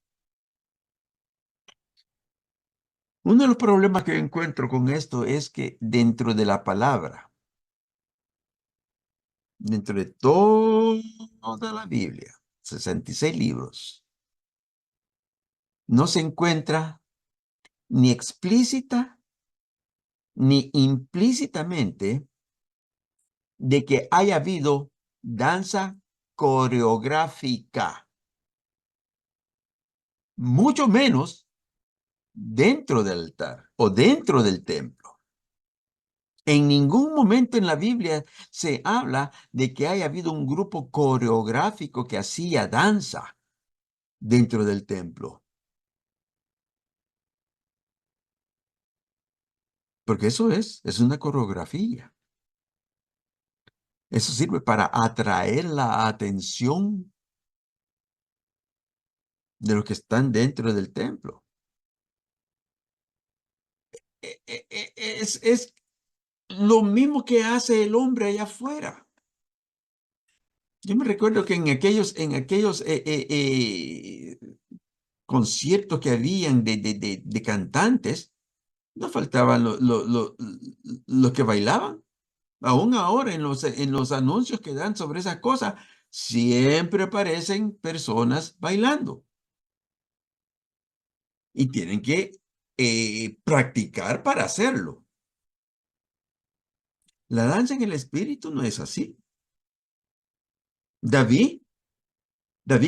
S2: Uno de los problemas que encuentro con esto es que dentro de la palabra, dentro de toda la Biblia, 66 libros, no se encuentra ni explícita ni implícitamente de que haya habido danza coreográfica, mucho menos dentro del altar o dentro del templo. En ningún momento en la Biblia se habla de que haya habido un grupo coreográfico que hacía danza dentro del templo. Porque eso es una coreografía. Eso sirve para atraer la atención de los que están dentro del templo. Es lo mismo que hace el hombre allá afuera. Yo me recuerdo que en aquellos conciertos que habían de cantantes, no faltaban los que bailaban. Aún ahora en los anuncios que dan sobre esas cosas, siempre aparecen personas bailando. Y tienen que practicar para hacerlo. La danza en el espíritu no es así. David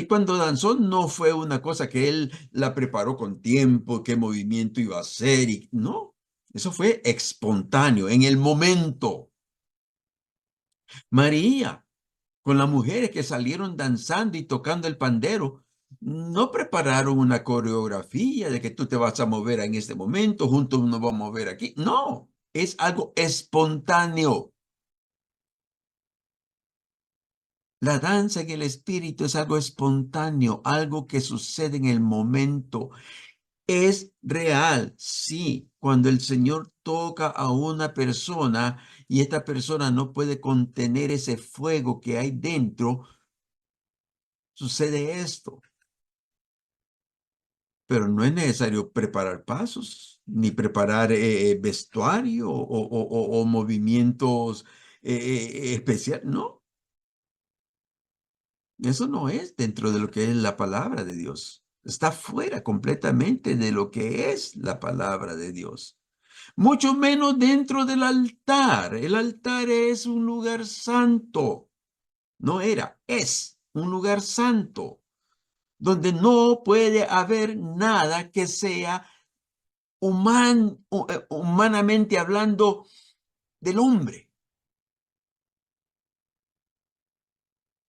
S2: cuando danzó no fue una cosa que él la preparó con tiempo, qué movimiento iba a hacer. No, eso fue espontáneo, en el momento. María, con las mujeres que salieron danzando y tocando el pandero, no prepararon una coreografía de que tú te vas a mover en este momento, juntos nos vamos a mover aquí. No, es algo espontáneo. La danza en el espíritu es algo espontáneo, algo que sucede en el momento. Es real, sí, cuando el Señor toca a una persona y esta persona no puede contener ese fuego que hay dentro, sucede esto. Pero no es necesario preparar pasos, ni preparar vestuario o movimientos especiales. No, eso no es dentro de lo que es la palabra de Dios. Está fuera completamente de lo que es la palabra de Dios. Mucho menos dentro del altar. El altar es un lugar santo. No era, es un lugar santo, donde no puede haber nada que sea humanamente hablando del hombre.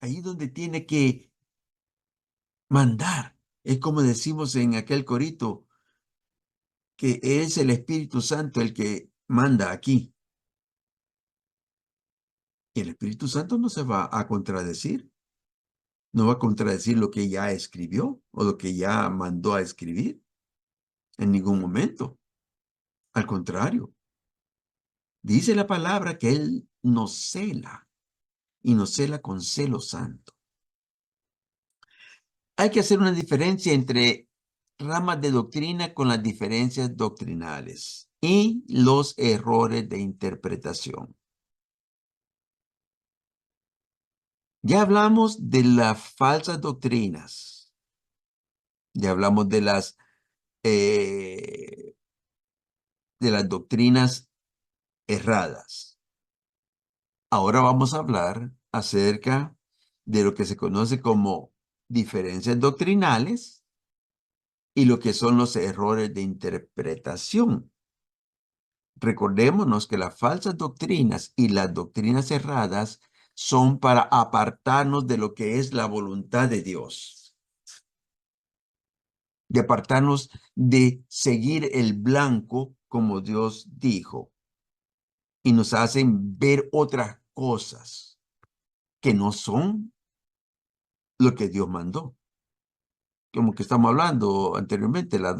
S2: Ahí donde tiene que mandar. Es como decimos en aquel corito, que es el Espíritu Santo el que manda aquí. Y el Espíritu Santo no se va a contradecir. No va a contradecir lo que ya escribió o lo que ya mandó a escribir en ningún momento. Al contrario, dice la palabra que Él nos cela y nos cela con celo santo. Hay que hacer una diferencia entre ramas de doctrina con las diferencias doctrinales y los errores de interpretación. Ya hablamos de las falsas doctrinas. Ya hablamos de las doctrinas erradas. Ahora vamos a hablar acerca de lo que se conoce como diferencias doctrinales y lo que son los errores de interpretación. Recordémonos que las falsas doctrinas y las doctrinas erradas son para apartarnos de lo que es la voluntad de Dios, de apartarnos de seguir el blanco como Dios dijo, y nos hacen ver otras cosas que no son lo que Dios mandó. Como que estamos hablando anteriormente, la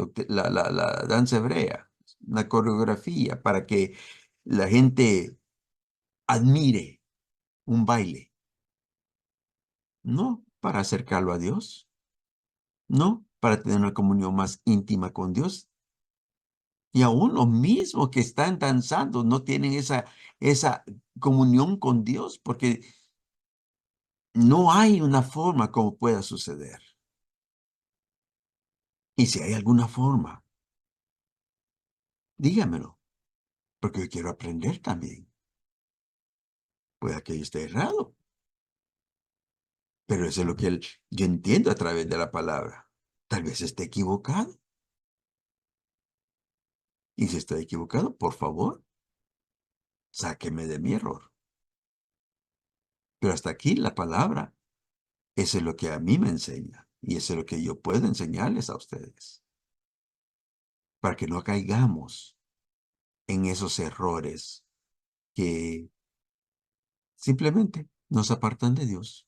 S2: danza hebrea, una coreografía para que la gente admire un baile. No para acercarlo a Dios, no para tener una comunión más íntima con Dios. Y aún los mismos que están danzando no tienen esa comunión con Dios porque no hay una forma como pueda suceder. Y si hay alguna forma, dígamelo, porque yo quiero aprender también. Puede que yo esté errado, pero eso es lo que yo entiendo a través de la palabra. Tal vez esté equivocado. Y si estoy equivocado, por favor, sáqueme de mi error. Pero hasta aquí la palabra, eso es lo que a mí me enseña. Y eso es lo que yo puedo enseñarles a ustedes. Para que no caigamos en esos errores que simplemente nos apartan de Dios.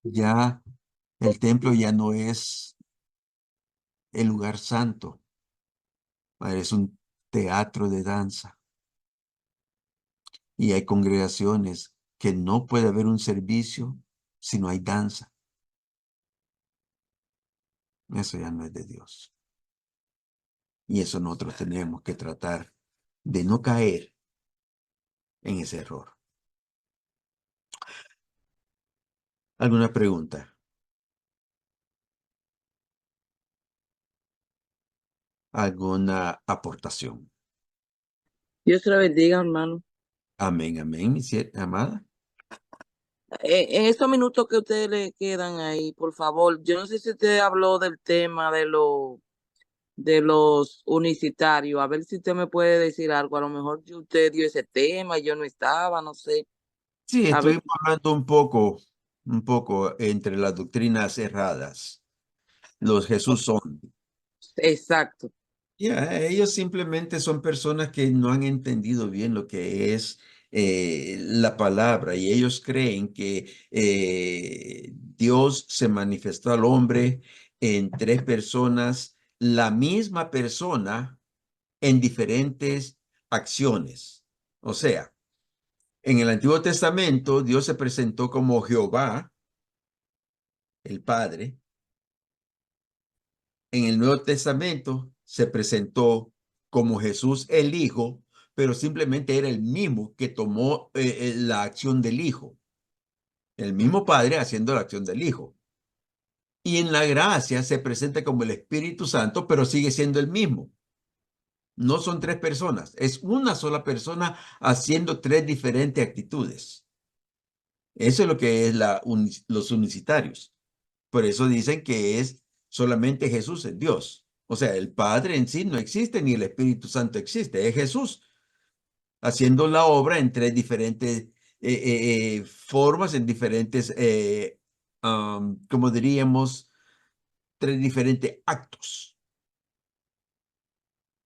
S2: Ya el templo ya no es el lugar santo. Es un teatro de danza. Y hay congregaciones que no puede haber un servicio si no hay danza. Eso ya no es de Dios. Y eso nosotros tenemos que tratar de no caer en ese error. ¿Alguna pregunta? ¿Alguna aportación?
S5: Dios te la bendiga, hermano.
S2: Amén, amén, mi amada.
S5: En estos minutos que a ustedes le quedan ahí, por favor, yo no sé si usted habló del tema de los unicitarios. A ver si usted me puede decir algo. A lo mejor usted dio ese tema y yo no estaba, no sé.
S2: Sí,
S5: A ver,
S2: estuvimos hablando un poco entre las doctrinas erradas. Los Jesús son.
S5: exacto.
S2: Ya, ellos simplemente son personas que no han entendido bien lo que es la palabra y ellos creen que Dios se manifestó al hombre en tres personas, la misma persona en diferentes acciones. O sea, en el Antiguo Testamento, Dios se presentó como Jehová, el Padre. En el Nuevo Testamento se presentó como Jesús el Hijo, pero simplemente era el mismo que tomó la acción del Hijo. El mismo Padre haciendo la acción del Hijo. Y en la gracia se presenta como el Espíritu Santo, pero sigue siendo el mismo. No son tres personas, es una sola persona haciendo tres diferentes actitudes. Eso es lo que es los unicitarios. Por eso dicen que es solamente Jesús es Dios. O sea, el Padre en sí no existe ni el Espíritu Santo existe. Es Jesús haciendo la obra en tres diferentes formas, en diferentes, como diríamos, tres diferentes actos.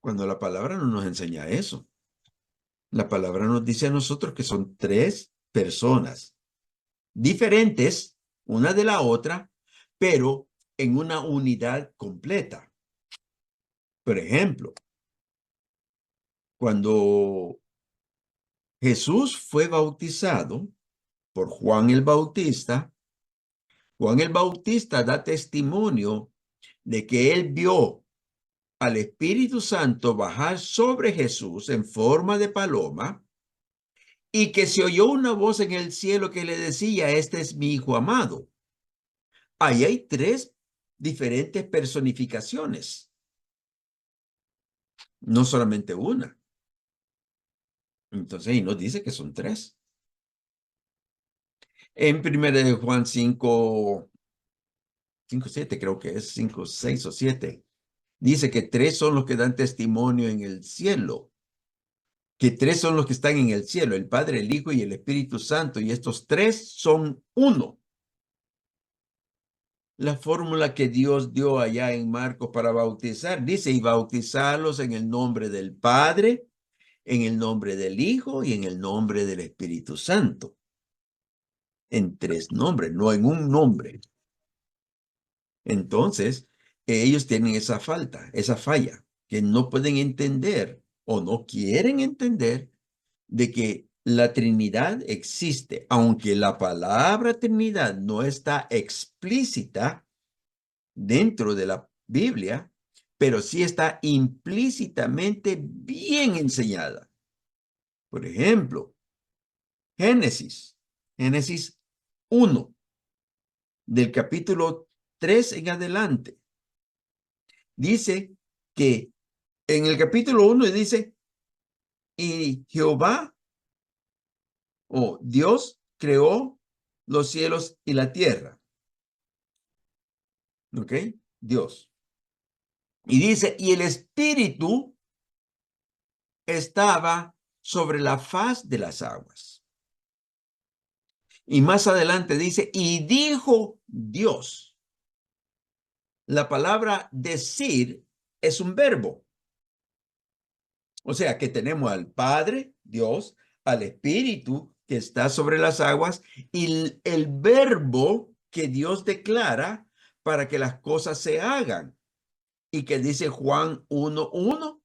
S2: Cuando la palabra no nos enseña eso. La palabra nos dice a nosotros que son tres personas diferentes una de la otra, pero en una unidad completa. Por ejemplo, cuando Jesús fue bautizado por Juan el Bautista da testimonio de que él vio al Espíritu Santo bajar sobre Jesús en forma de paloma y que se oyó una voz en el cielo que le decía, este es mi Hijo amado. Ahí hay tres diferentes personificaciones, no solamente una. Entonces, ahí nos dice que son tres. En 1 Juan 5, 7, creo que es 5, 6 o 7, dice que tres son los que dan testimonio en el cielo. Que tres son los que están en el cielo, el Padre, el Hijo y el Espíritu Santo, y estos tres son uno. La fórmula que Dios dio allá en Marcos para bautizar, dice, y bautizarlos en el nombre del Padre, en el nombre del Hijo y en el nombre del Espíritu Santo. En tres nombres, no en un nombre. Entonces, ellos tienen esa falla, que no pueden entender o no quieren entender de que la Trinidad existe, aunque la palabra Trinidad no está explícita dentro de la Biblia, pero sí está implícitamente bien enseñada. Por ejemplo, Génesis 1, del capítulo 3 en adelante, dice que en el capítulo 1 dice, y Jehová, o Dios, creó los cielos y la tierra. ¿Ok? Dios. Y dice, y el Espíritu estaba sobre la faz de las aguas. Y más adelante dice, y dijo Dios. La palabra decir es un verbo. O sea que tenemos al Padre, Dios, al Espíritu que está sobre las aguas y el verbo que Dios declara para que las cosas se hagan. Y que dice Juan 1:1,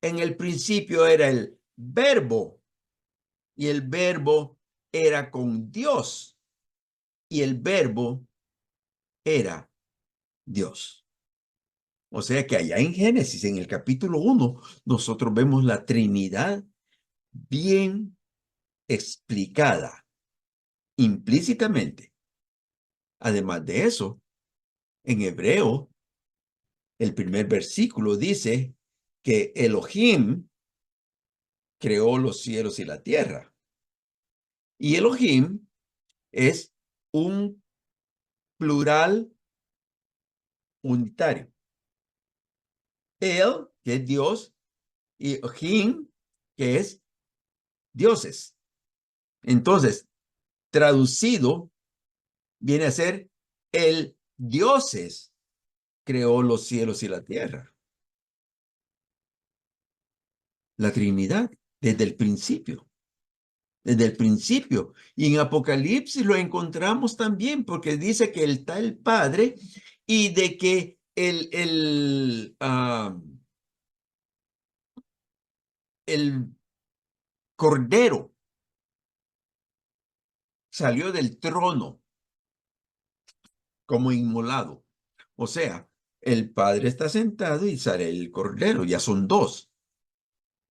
S2: en el principio era el verbo y el verbo era con Dios y el verbo era Dios. O sea que allá en Génesis, en el capítulo 1, nosotros vemos la Trinidad bien explicada implícitamente. Además de eso, en hebreo, el primer versículo dice que Elohim creó los cielos y la tierra. Y Elohim es un plural unitario. El, que es Dios, y Elohim, que es dioses. Entonces, traducido, viene a ser el dioses creó los cielos y la tierra. La Trinidad, desde el principio. desde el principio. Y en Apocalipsis lo encontramos también, porque dice que está el Padre y de que el Cordero salió del trono como inmolado. O sea, el Padre está sentado y sale el Cordero, ya son dos.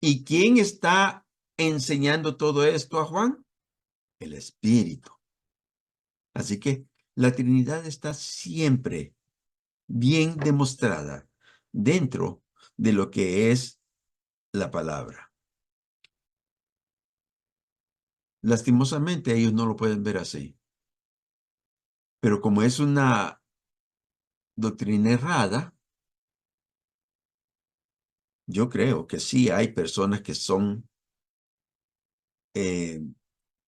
S2: ¿Y quién está enseñando todo esto a Juan? El Espíritu. Así que la Trinidad está siempre bien demostrada dentro de lo que es la palabra. Lastimosamente ellos no lo pueden ver así. Pero como es una doctrina errada, yo creo que sí hay personas que son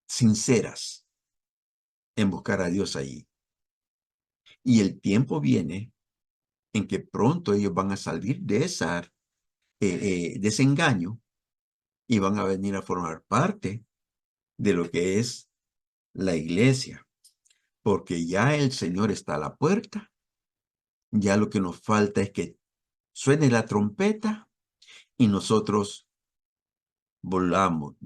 S2: sinceras en buscar a Dios ahí. Y el tiempo viene en que pronto ellos van a salir de ese engaño y van a venir a formar parte de lo que es la iglesia. Porque ya el Señor está a la puerta. Ya lo que nos falta es que suene la trompeta y nosotros volemos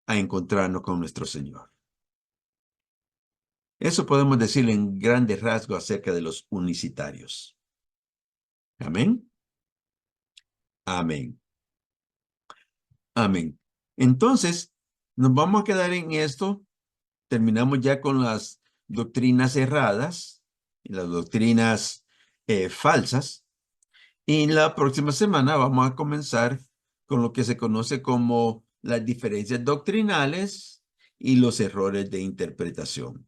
S2: a encontrarnos con nuestro Señor. Eso podemos decir en grandes rasgos acerca de los unicitarios. Amén. Amén. Amén. Entonces, nos vamos a quedar en esto. Terminamos ya con las doctrinas erradas y las doctrinas falsas. Y la próxima semana vamos a comenzar con lo que se conoce como las diferencias doctrinales y los errores de interpretación.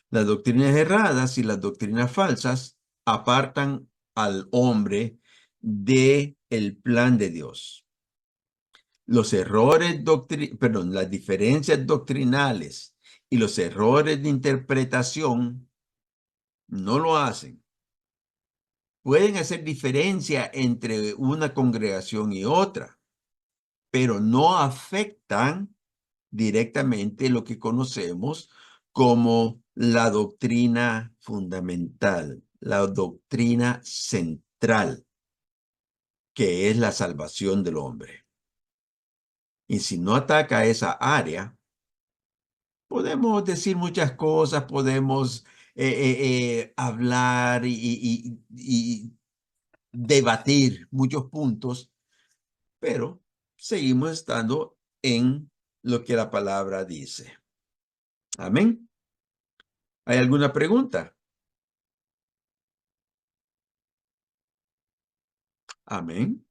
S2: Las doctrinas erradas y las doctrinas falsas apartan al hombre del plan de Dios. Los las diferencias doctrinales y los errores de interpretación no lo hacen. Pueden hacer diferencia entre una congregación y otra, pero no afectan directamente lo que conocemos como la doctrina fundamental, la doctrina central, que es la salvación del hombre. Y si no ataca esa área, podemos decir muchas cosas, podemos hablar y debatir muchos puntos, pero seguimos estando en lo que la palabra dice. Amén. ¿Hay alguna pregunta? Amén.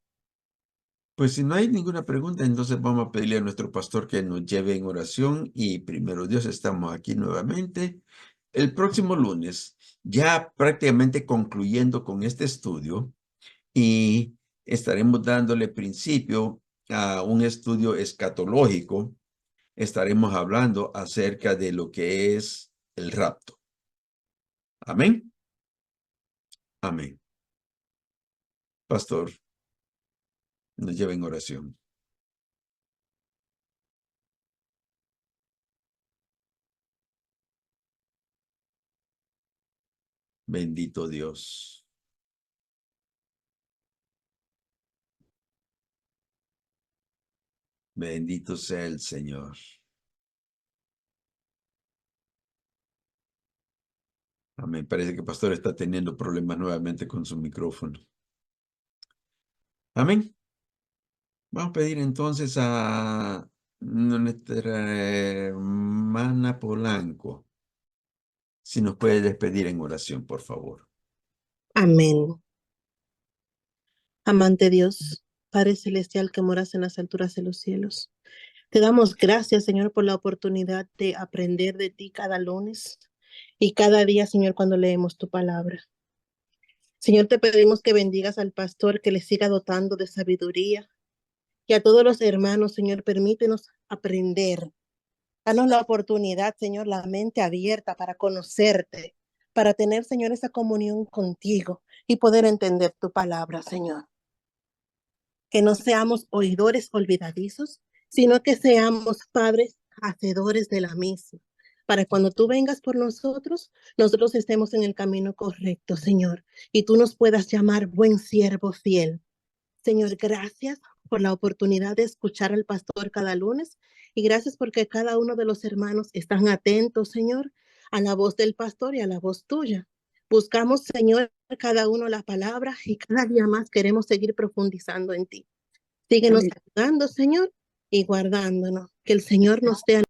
S2: Pues si no hay ninguna pregunta, entonces vamos a pedirle a nuestro pastor que nos lleve en oración y primero Dios, estamos aquí nuevamente el próximo lunes, ya prácticamente concluyendo con este estudio y estaremos dándole principio a un estudio escatológico. Estaremos hablando acerca de lo que es el rapto. Amén. Amén. Pastor, nos lleva en oración. Bendito Dios. Bendito sea el Señor. Amén. Parece que el pastor está teniendo problemas nuevamente con su micrófono. Amén. Vamos a pedir entonces a nuestra hermana Polanco, si nos puede despedir en oración, por favor.
S6: Amén. Amante Dios, Padre Celestial que moras en las alturas de los cielos, te damos gracias, Señor, por la oportunidad de aprender de ti cada lunes y cada día, Señor, cuando leemos tu palabra. Señor, te pedimos que bendigas al pastor, que le siga dotando de sabiduría, y a todos los hermanos, Señor, permítenos aprender. Danos la oportunidad, Señor, la mente abierta para conocerte, para tener, Señor, esa comunión contigo y poder entender tu palabra, Señor. Que no seamos oidores olvidadizos, sino que seamos, Padre, hacedores de la misma, para cuando tú vengas por nosotros, nosotros estemos en el camino correcto, Señor, y tú nos puedas llamar buen siervo fiel. Señor, gracias por la oportunidad de escuchar al pastor cada lunes y gracias porque cada uno de los hermanos están atentos, Señor, a la voz del pastor y a la voz tuya. Buscamos, Señor, cada uno la palabra y cada día más queremos seguir profundizando en ti. Síguenos ayudando, Señor, y guardándonos. Que el Señor nos dé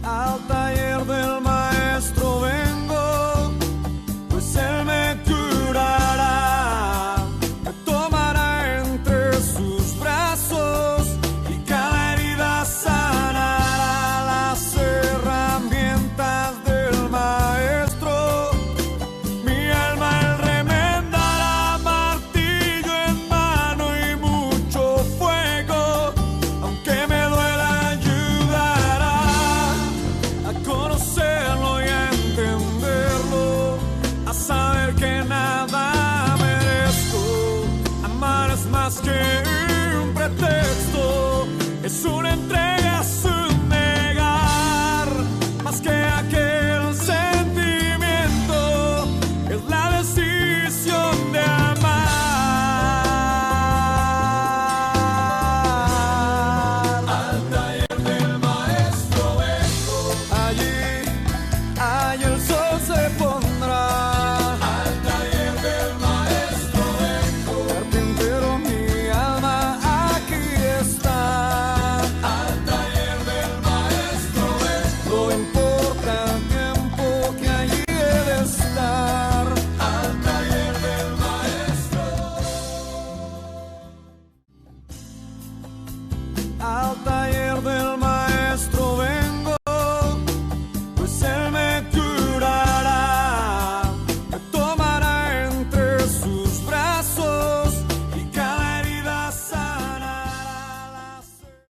S7: al taller del maestro vengo, pues él me curará, me tomará entre sus brazos y cada herida sanará. Las herramientas del maestro, mi alma él remendará, martillo en mano y mucho fuego, aunque me duela ayudará a conocerlo y a entenderlo, a saber que nada merezco. Amar es más que un pretexto, es una entrega.